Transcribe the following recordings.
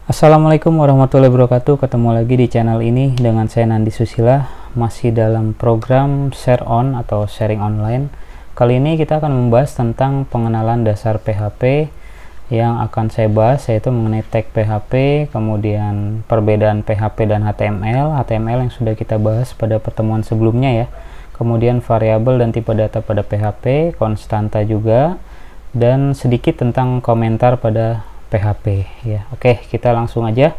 Assalamualaikum warahmatullahi wabarakatuh. Ketemu lagi di channel ini dengan saya Nandi Susila, masih dalam program Share On atau Sharing Online. Kali ini kita akan membahas tentang pengenalan dasar PHP. Yang akan saya bahas yaitu mengenai tag PHP, kemudian perbedaan PHP dan HTML yang sudah kita bahas pada pertemuan sebelumnya ya. Kemudian variabel dan tipe data pada PHP, konstanta juga, dan sedikit tentang komentar pada PHP ya. Oke, kita langsung aja.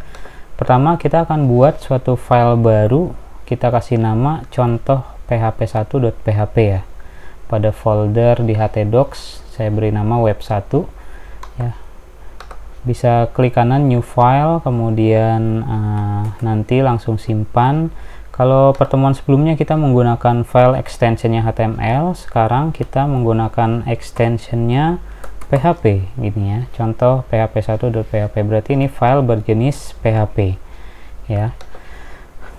Pertama, kita akan buat suatu file baru. Kita kasih nama contoh php1.php ya. Pada folder di htdocs saya beri nama web1 ya. Bisa klik kanan new file, kemudian nanti langsung simpan. Kalau pertemuan sebelumnya kita menggunakan file extensionnya HTML, sekarang kita menggunakan extensionnya PHP gini ya, contoh php1.php, berarti ini file berjenis PHP ya.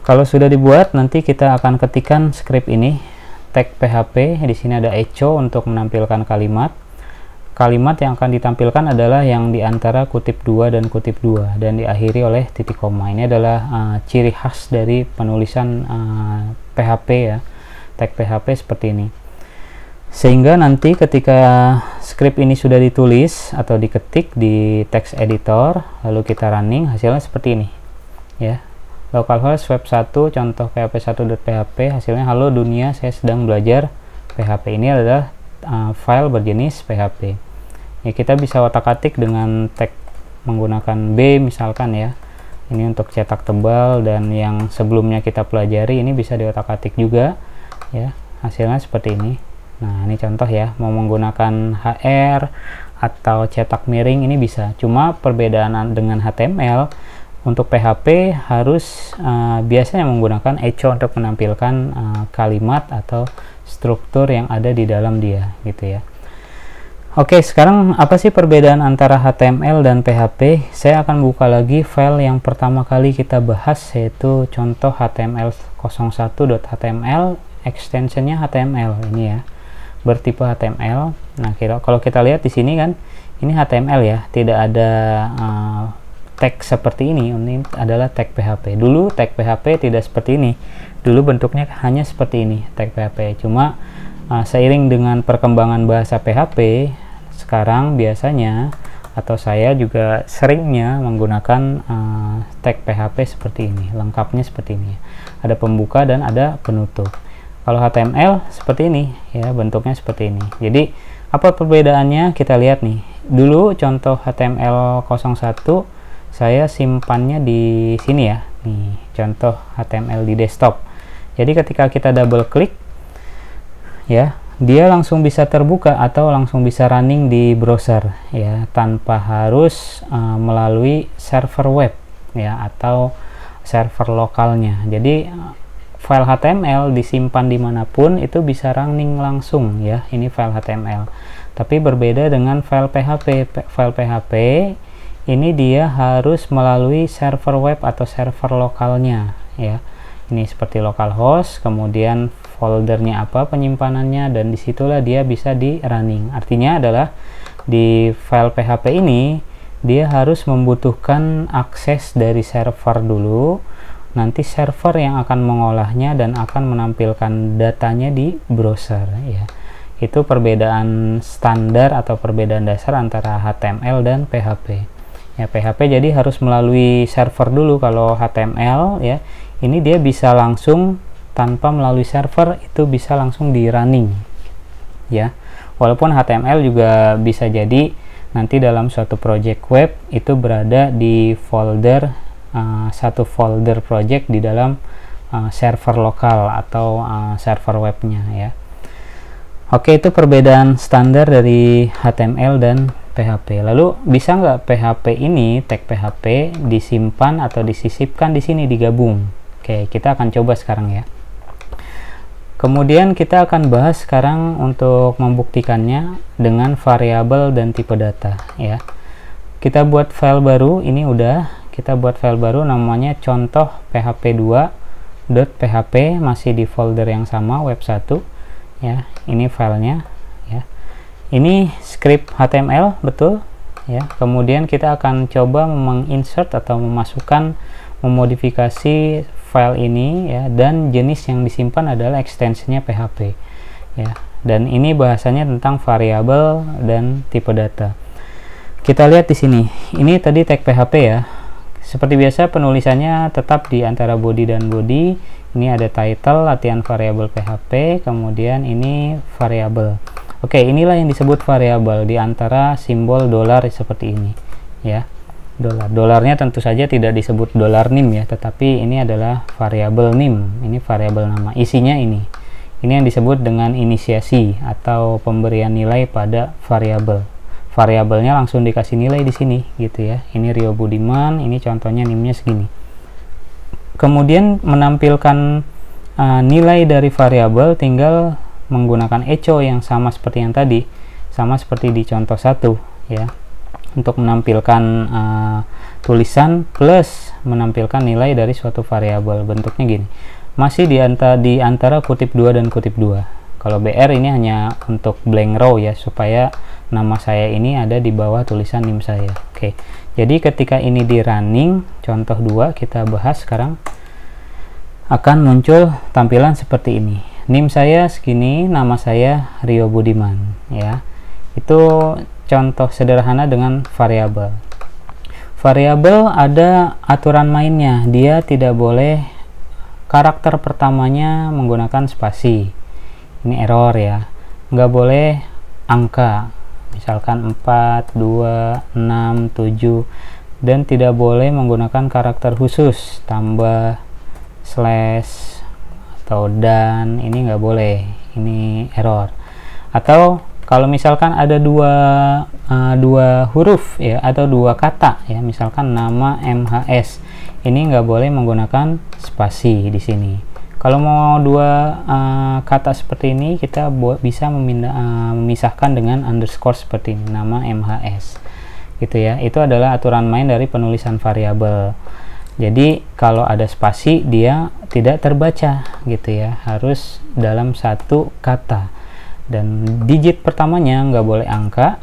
Kalau sudah dibuat, nanti kita akan ketikkan script ini, tag PHP. Di sini ada echo untuk menampilkan kalimat yang akan ditampilkan adalah yang diantara kutip 2 dan kutip 2 dan diakhiri oleh titik koma. Ini adalah ciri khas dari penulisan PHP ya, tag PHP seperti ini. Sehingga nanti ketika script ini sudah ditulis atau diketik di text editor, lalu kita running, hasilnya seperti ini ya. Localhost web1 contoh php1.php, hasilnya halo dunia, saya sedang belajar PHP. Ini adalah file berjenis PHP ya. Kita bisa otak-atik dengan tag menggunakan B misalkan ya. Ini untuk cetak tebal, dan yang sebelumnya kita pelajari ini bisa diotak-atik juga ya. Hasilnya seperti ini. Nah, ini contoh ya, mau menggunakan HR atau cetak miring ini bisa. Cuma perbedaan dengan HTML, untuk PHP harus biasanya menggunakan echo untuk menampilkan kalimat atau struktur yang ada di dalam dia gitu ya. Oke, sekarang apa sih perbedaan antara HTML dan PHP? Saya akan buka lagi file yang pertama kali kita bahas, yaitu contoh html01.html, extensionnya HTML ini ya, bertipe HTML. Nah, kalau kita lihat di sini kan, ini HTML ya, tidak ada tag seperti ini. Ini adalah tag PHP. Dulu tag PHP tidak seperti ini. Dulu bentuknya hanya seperti ini, tag PHP. Cuma seiring dengan perkembangan bahasa PHP, sekarang biasanya atau saya juga seringnya menggunakan tag PHP seperti ini. Lengkapnya seperti ini. Ada pembuka dan ada penutup. Kalau HTML seperti ini ya, bentuknya seperti ini. Jadi apa perbedaannya? Kita lihat nih. Dulu contoh HTML01 saya simpannya di sini ya. Nih, contoh HTML di desktop. Jadi ketika kita double klik ya, dia langsung bisa terbuka atau langsung bisa running di browser ya, tanpa harus melalui server web ya atau server lokalnya. Jadi file HTML disimpan dimanapun itu bisa running langsung ya. Ini file HTML. Tapi berbeda dengan file PHP. File PHP ini dia harus melalui server web atau server lokalnya ya. Ini seperti localhost, kemudian foldernya apa penyimpanannya, dan disitulah dia bisa di running. Artinya adalah di file PHP ini dia harus membutuhkan akses dari server dulu, nanti server yang akan mengolahnya dan akan menampilkan datanya di browser ya. Itu perbedaan standar atau perbedaan dasar antara HTML dan PHP ya. PHP jadi harus melalui server dulu. Kalau HTML ya, ini dia bisa langsung tanpa melalui server, itu bisa langsung di running ya. Walaupun HTML juga bisa jadi nanti dalam suatu project web itu berada di folder satu folder project di dalam server lokal atau server webnya ya. Oke, itu perbedaan standar dari HTML dan PHP. Lalu bisa nggak PHP ini, tag PHP disimpan atau disisipkan di sini, digabung? Oke, kita akan coba sekarang ya. Kemudian kita akan bahas sekarang untuk membuktikannya dengan variabel dan tipe data ya. Kita buat file baru, ini udah kita buat file baru namanya contoh php2.php, masih di folder yang sama web1 ya. Ini filenya ya. Ini script HTML, betul. ya. Kemudian kita akan coba menginsert atau memasukkan, memodifikasi file ini ya, dan jenis yang disimpan adalah ekstensinya PHP ya. Dan ini bahasanya tentang variabel dan tipe data. Kita lihat di sini. Ini tadi tag PHP ya. Seperti biasa penulisannya tetap di antara body dan body. Ini ada title, latihan variabel PHP, kemudian ini variabel. Oke, inilah yang disebut variabel di antara simbol dolar seperti ini ya. Dolarnya tentu saja tidak disebut dolar nim ya, tetapi ini adalah variabel nim. Ini variabel nama. Isinya ini. Ini yang disebut dengan inisiasi atau pemberian nilai pada variabel. Variabelnya langsung dikasih nilai di sini gitu ya. Ini Rio Budiman, ini contohnya nimnya segini. Kemudian menampilkan nilai dari variabel tinggal menggunakan echo yang sama seperti yang tadi, sama seperti di contoh 1 ya. Untuk menampilkan tulisan plus menampilkan nilai dari suatu variabel, bentuknya gini. Masih di antara kutip 2 dan kutip 2. Kalau BR ini hanya untuk blank row ya, supaya nama saya ini ada di bawah tulisan NIM saya. Oke. Jadi ketika ini di running, contoh 2 kita bahas sekarang, akan muncul tampilan seperti ini. NIM saya segini, nama saya Rio Budiman ya. Itu contoh sederhana dengan variabel. Variabel ada aturan mainnya. Dia tidak boleh karakter pertamanya menggunakan spasi. Ini error ya. Nggak boleh angka. Misalkan 4, 2, 6, 7. Dan tidak boleh menggunakan karakter khusus. Tambah, slash, atau dan. Ini nggak boleh. Ini error. Atau kalau misalkan ada dua huruf ya, atau dua kata ya, misalkan nama MHS, ini nggak boleh menggunakan spasi di sini. Kalau mau dua kata seperti ini, kita bisa memisahkan dengan underscore seperti ini, nama MHS gitu ya. Itu adalah aturan main dari penulisan variabel. Jadi kalau ada spasi dia tidak terbaca gitu ya, harus dalam satu kata. Dan digit pertamanya nggak boleh angka,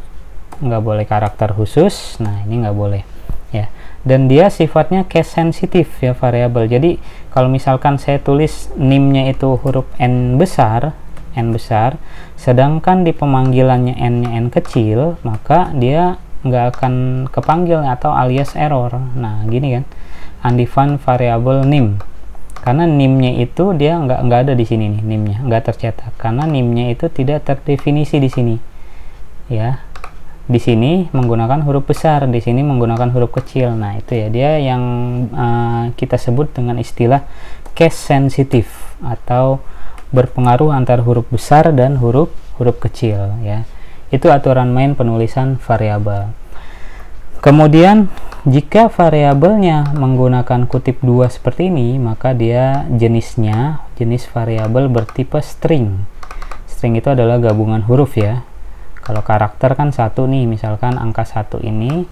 nggak boleh karakter khusus. Nah ini nggak boleh ya. Dan dia sifatnya case sensitif ya, variabel. Jadi kalau misalkan saya tulis NIM-nya itu huruf N besar, sedangkan di pemanggilannya N-nya N kecil, maka dia nggak akan kepanggil atau alias error. Nah gini kan, undefined variable NIM. Karena NIM-nya itu dia nggak ada di sini nih, NIM-nya nggak tercetak karena NIM-nya itu tidak terdefinisi di sini ya. Di sini menggunakan huruf besar, di sini menggunakan huruf kecil. Nah itu ya, dia yang kita sebut dengan istilah case sensitif atau berpengaruh antara huruf besar dan huruf kecil ya. Itu aturan main penulisan variabel. Kemudian jika variabelnya menggunakan kutip 2 seperti ini, maka dia jenis variabel bertipe string. String itu adalah gabungan huruf ya. Kalau karakter kan satu nih, misalkan angka 1 ini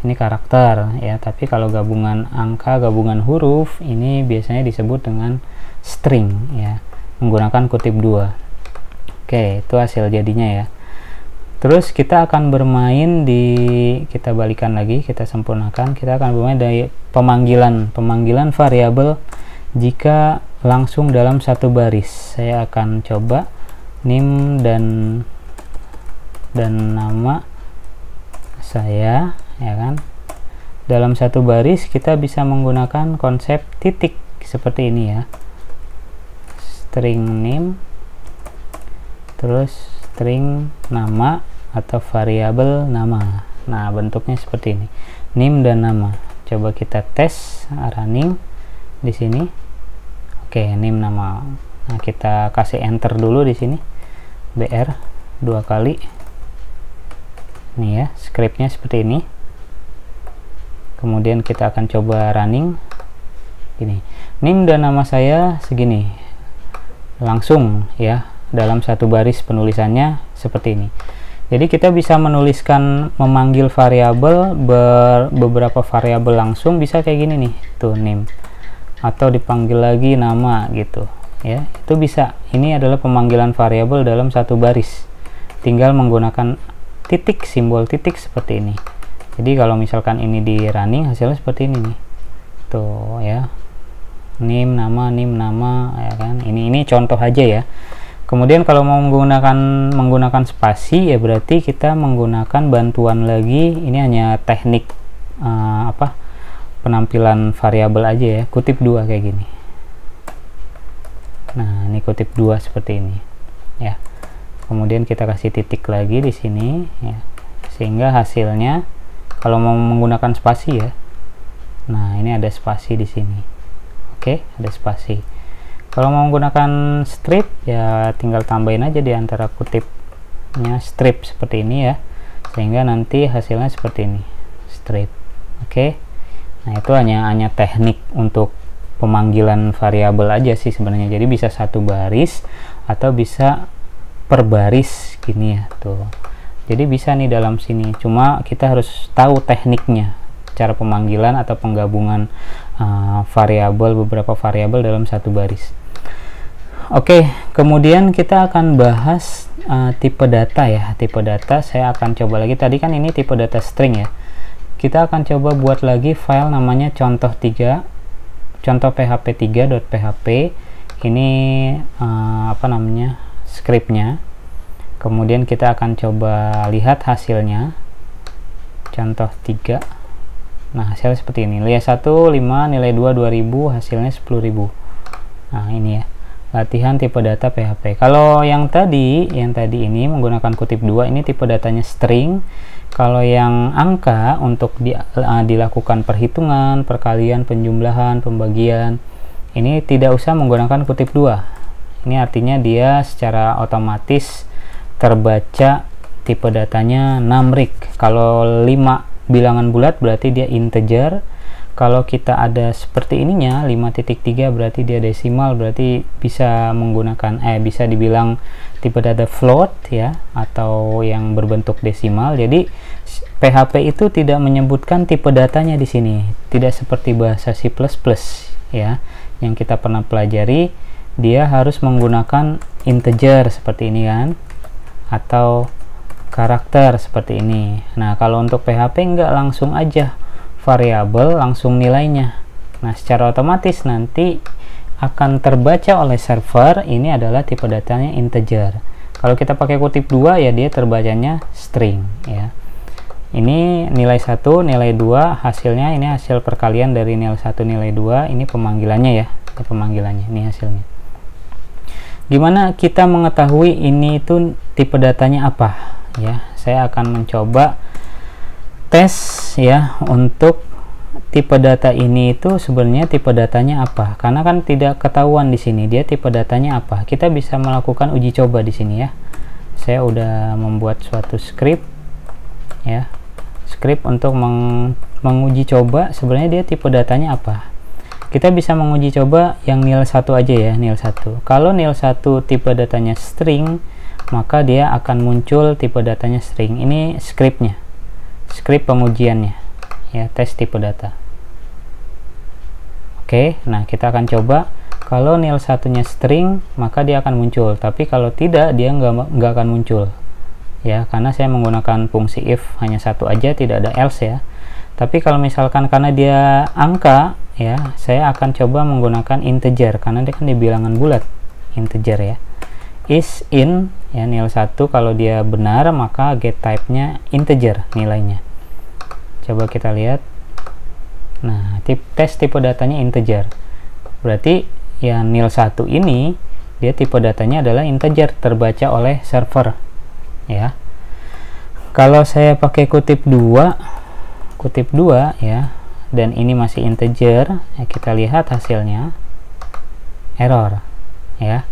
karakter ya. Tapi kalau gabungan angka, gabungan huruf, ini biasanya disebut dengan string ya, menggunakan kutip 2. Oke, itu hasil jadinya ya. Terus kita akan bermain kita balikan lagi, kita sempurnakan. Kita akan bermain dari pemanggilan variabel jika langsung dalam satu baris. Saya akan coba NIM dan nama saya ya kan. Dalam satu baris kita bisa menggunakan konsep titik seperti ini ya. String NIM, terus string nama atau variabel nama. Nah bentuknya seperti ini, NIM dan nama. Coba kita tes running di sini. Oke, NIM nama. Nah kita kasih enter dulu di sini, BR 2 kali. Nih ya, scriptnya seperti ini. Kemudian kita akan coba running. Ini NIM dan nama saya segini, langsung ya, dalam satu baris penulisannya seperti ini. Jadi kita bisa menuliskan, memanggil variabel, beberapa variabel langsung bisa kayak gini nih, tuh NIM, atau dipanggil lagi nama gitu ya, itu bisa. Ini adalah pemanggilan variabel dalam satu baris, tinggal menggunakan titik, simbol titik seperti ini. Jadi kalau misalkan ini di running, hasilnya seperti ini nih, tuh ya, nim nama ya kan. Ini contoh aja ya. Kemudian kalau mau menggunakan spasi, ya berarti kita menggunakan bantuan lagi. Ini hanya teknik penampilan variabel aja ya, kutip dua kayak gini. Nah, ini kutip dua seperti ini ya. Kemudian kita kasih titik lagi di sini ya, sehingga hasilnya kalau mau menggunakan spasi ya, nah ini ada spasi di sini. Oke, ada spasi. Kalau mau menggunakan strip ya tinggal tambahin aja di antara kutipnya strip seperti ini ya, sehingga nanti hasilnya seperti ini, strip. Oke. Nah, itu hanya teknik untuk pemanggilan variabel aja sih sebenarnya. Jadi bisa satu baris atau bisa per baris gini ya, tuh. Jadi bisa nih dalam sini, cuma kita harus tahu tekniknya, cara pemanggilan atau penggabungan beberapa variabel dalam satu baris. Oke, kemudian kita akan bahas tipe data ya. Tipe data saya akan coba lagi, tadi kan ini tipe data string ya. Kita akan coba buat lagi file namanya contoh php3.php. Ini scriptnya. Kemudian kita akan coba lihat hasilnya, contoh 3. Nah, hasilnya seperti ini, nilai 1 5, nilai 2 2000, hasilnya 10.000. Nah, ini ya, latihan tipe data PHP. Kalau yang tadi ini menggunakan kutip 2, ini tipe datanya string. Kalau yang angka untuk dilakukan perhitungan, perkalian, penjumlahan, pembagian, ini tidak usah menggunakan kutip 2. Ini artinya dia secara otomatis terbaca tipe datanya numeric. Kalau 5 bilangan bulat berarti dia integer. Kalau kita ada seperti ininya 5.3 berarti dia desimal, berarti bisa menggunakan bisa dibilang tipe data float ya, atau yang berbentuk desimal. Jadi PHP itu tidak menyebutkan tipe datanya di sini, tidak seperti bahasa C++ ya yang kita pernah pelajari. Dia harus menggunakan integer seperti ini kan, atau karakter seperti ini. Nah, kalau untuk PHP enggak, langsung aja variabel, langsung nilainya. Nah, secara otomatis nanti akan terbaca oleh server ini adalah tipe datanya integer. Kalau kita pakai kutip 2 ya dia terbacanya string ya. Ini nilai 1, nilai 2, hasilnya ini hasil perkalian dari nilai 1 nilai 2, ini pemanggilannya ya. Ini pemanggilannya, ini hasilnya. Gimana kita mengetahui ini itu tipe datanya apa ya? Saya akan mencoba tes ya untuk tipe data ini itu sebenarnya tipe datanya apa, karena kan tidak ketahuan di sini dia tipe datanya apa. Kita bisa melakukan uji coba di sini ya. Saya udah membuat suatu script ya, script untuk menguji coba sebenarnya dia tipe datanya apa. Kita bisa menguji coba yang nil 1 aja ya, nil 1. Kalau nil 1 tipe datanya string, maka dia akan muncul tipe datanya string. Ini scriptnya, script pengujiannya ya, tes tipe data. Oke, nah kita akan coba. Kalau nil 1-nya string, maka dia akan muncul, tapi kalau tidak dia nggak akan muncul ya, karena saya menggunakan fungsi if hanya satu aja, tidak ada else ya. Tapi kalau misalkan karena dia angka ya, saya akan coba menggunakan integer karena dia kan di bilangan bulat, integer ya. Is in ya, nil 1 kalau dia benar maka get type-nya integer nilainya. Coba kita lihat. Nah, tes tipe datanya integer. Berarti ya nil 1 ini dia tipe datanya adalah integer, terbaca oleh server ya. Kalau saya pakai kutip 2 ya, dan ini masih integer ya, kita lihat hasilnya error ya.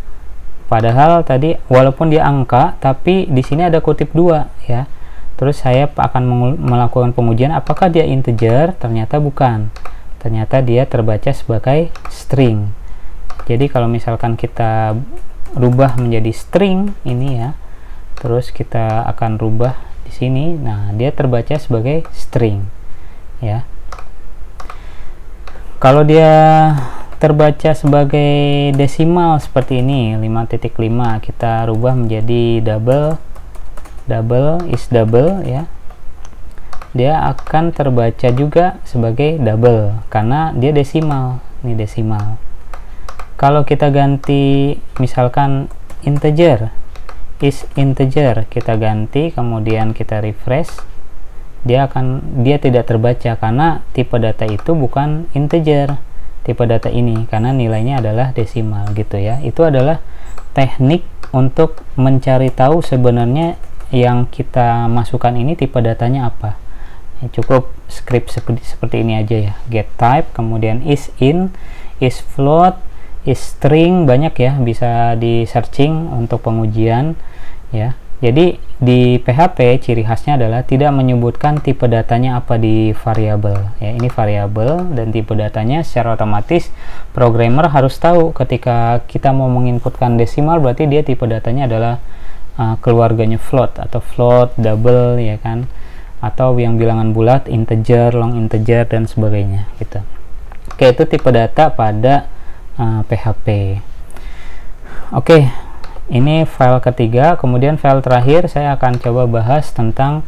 Padahal tadi walaupun dia angka, tapi di sini ada kutip 2 ya. Terus saya akan melakukan pengujian apakah dia integer, ternyata bukan. Ternyata dia terbaca sebagai string. Jadi kalau misalkan kita rubah menjadi string ini ya, terus kita akan rubah di sini, nah dia terbaca sebagai string ya. Kalau dia terbaca sebagai desimal seperti ini 5.5, kita rubah menjadi double is double ya. dia akan terbaca juga sebagai double karena dia desimal. Ini desimal. Kalau kita ganti misalkan integer, is integer, kita ganti kemudian kita refresh, dia tidak terbaca karena tipe data itu bukan integer, tipe data ini, karena nilainya adalah desimal gitu ya. Itu adalah teknik untuk mencari tahu sebenarnya yang kita masukkan ini tipe datanya apa. Cukup script seperti ini aja ya, get type, kemudian is int, is float, is string, banyak ya, bisa di searching untuk pengujian ya. Jadi di PHP ciri khasnya adalah tidak menyebutkan tipe datanya apa di variabel ya. Ini variabel dan tipe datanya secara otomatis programmer harus tahu ketika kita mau menginputkan desimal berarti dia tipe datanya adalah keluarganya float atau float, double ya kan, atau yang bilangan bulat, integer, long integer dan sebagainya gitu. Oke, itu tipe data pada PHP. Oke, ini file ketiga. Kemudian file terakhir saya akan coba bahas tentang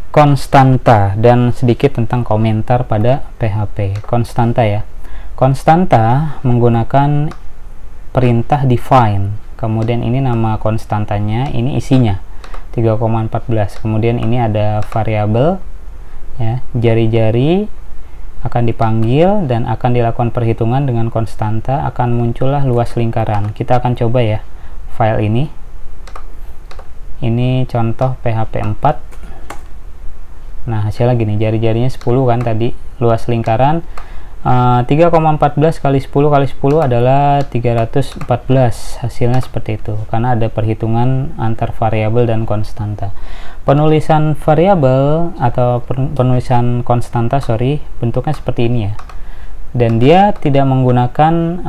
konstanta dan sedikit tentang komentar pada PHP. Konstanta ya. Konstanta menggunakan perintah define. Kemudian ini nama konstantanya, ini isinya 3,14. Kemudian ini ada variabel ya, jari-jari akan dipanggil dan akan dilakukan perhitungan dengan konstanta, akan muncullah luas lingkaran. Kita akan coba ya file ini. Ini contoh PHP 4. Nah, hasilnya gini, jari-jarinya 10 kan tadi, luas lingkaran 3,14 kali 10 kali 10 adalah 314. Hasilnya seperti itu karena ada perhitungan antar variabel dan konstanta. Penulisan variabel atau penulisan konstanta bentuknya seperti ini ya, dan dia tidak menggunakan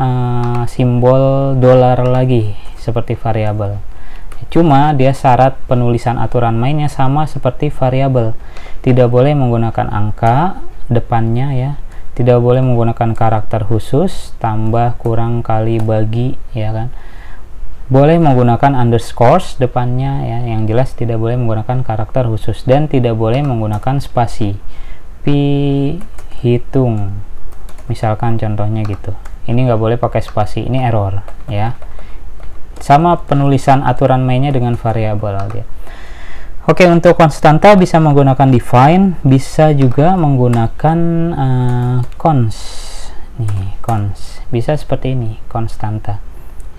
simbol dolar lagi seperti variabel. Cuma dia syarat penulisan aturan mainnya sama seperti variabel, tidak boleh menggunakan angka depannya ya, tidak boleh menggunakan karakter khusus, tambah, kurang, kali, bagi ya kan. Boleh menggunakan underscores depannya ya, yang jelas tidak boleh menggunakan karakter khusus, dan tidak boleh menggunakan spasi. Hitung misalkan contohnya gitu, ini nggak boleh pakai spasi, ini error ya. Sama penulisan aturan mainnya dengan variabel aja. Oke, untuk konstanta bisa menggunakan define, bisa juga menggunakan const. Nih, const. Bisa seperti ini, konstanta.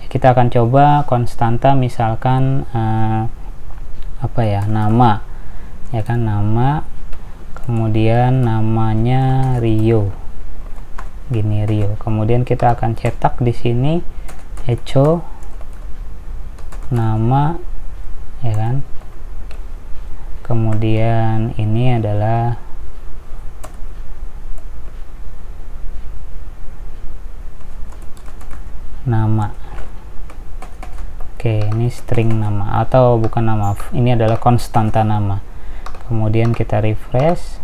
Kita akan coba konstanta misalkan apa ya, nama. Ya kan, nama. Kemudian namanya Rio. Gini Rio. Kemudian kita akan cetak di sini echo nama ya kan. Kemudian ini adalah nama. Oke, ini string nama atau bukan nama, ini adalah konstanta nama. Kemudian kita refresh,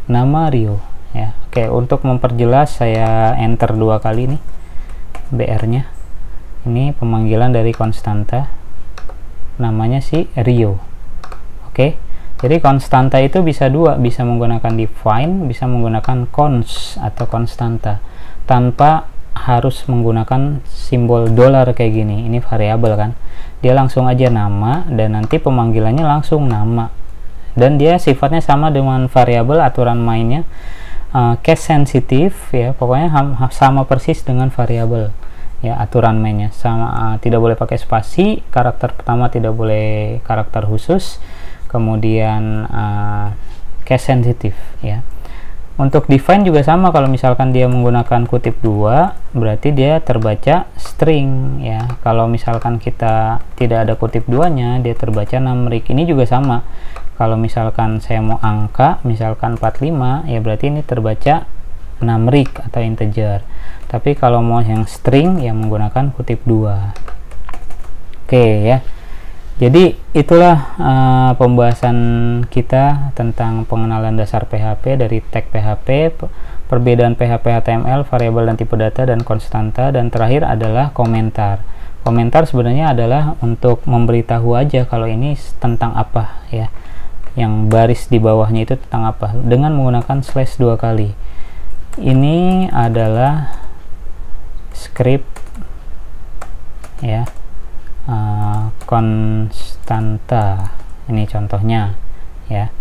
nama Rio ya. Oke, untuk memperjelas saya enter 2 kali nih BR nya. Ini pemanggilan dari konstanta, namanya si Rio. Oke, jadi konstanta itu bisa dua, bisa menggunakan define, bisa menggunakan const atau konstanta, tanpa harus menggunakan simbol dolar kayak gini. Ini variabel kan, dia langsung aja nama dan nanti pemanggilannya langsung nama, dan dia sifatnya sama dengan variabel, aturan mainnya case sensitif ya, pokoknya sama persis dengan variabel ya, aturan mainnya sama. Tidak boleh pakai spasi, karakter pertama tidak boleh karakter khusus, kemudian case sensitif ya. Untuk define juga sama, kalau misalkan dia menggunakan kutip 2 berarti dia terbaca string ya. Kalau misalkan kita tidak ada kutip 2 nya, dia terbaca numeric. Ini juga sama, kalau misalkan saya mau angka misalkan 45 ya, berarti ini terbaca numeric atau integer. Tapi kalau mau yang string ya menggunakan kutip 2. Oke ya. Jadi itulah pembahasan kita tentang pengenalan dasar PHP dari tag PHP, perbedaan PHP HTML, variabel dan tipe data, dan konstanta, dan terakhir adalah komentar. Komentar sebenarnya adalah untuk memberitahu aja kalau ini tentang apa ya. yang baris di bawahnya itu tentang apa, dengan menggunakan slash 2 kali. Ini adalah script ya, konstanta, ini contohnya ya.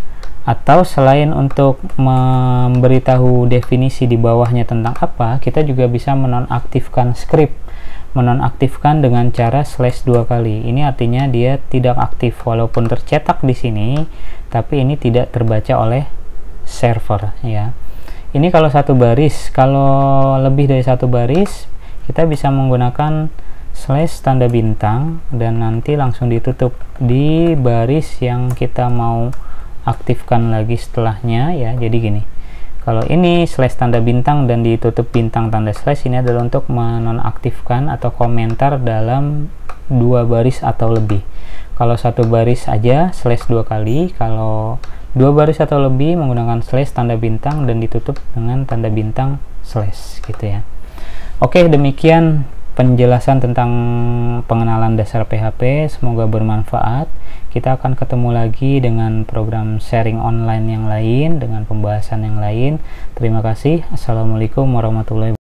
Atau selain untuk memberitahu definisi di bawahnya tentang apa, kita juga bisa menonaktifkan script, menonaktifkan dengan cara slash 2 kali. Ini artinya dia tidak aktif walaupun tercetak di sini, tapi ini tidak terbaca oleh server ya. Ini kalau satu baris. Kalau lebih dari satu baris, kita bisa menggunakan slash tanda bintang dan nanti langsung ditutup di baris yang kita mau aktifkan lagi setelahnya ya. Jadi gini, kalau ini slash tanda bintang dan ditutup bintang tanda slash, ini adalah untuk menonaktifkan atau komentar dalam 2 baris atau lebih. Kalau satu baris aja slash 2 kali, kalau 2 baris atau lebih menggunakan slash tanda bintang dan ditutup dengan tanda bintang slash gitu ya. Oke, demikian penjelasan tentang pengenalan dasar PHP, semoga bermanfaat. Kita akan ketemu lagi dengan program sharing online yang lain, dengan pembahasan yang lain. Terima kasih. Assalamualaikum warahmatullahi wabarakatuh.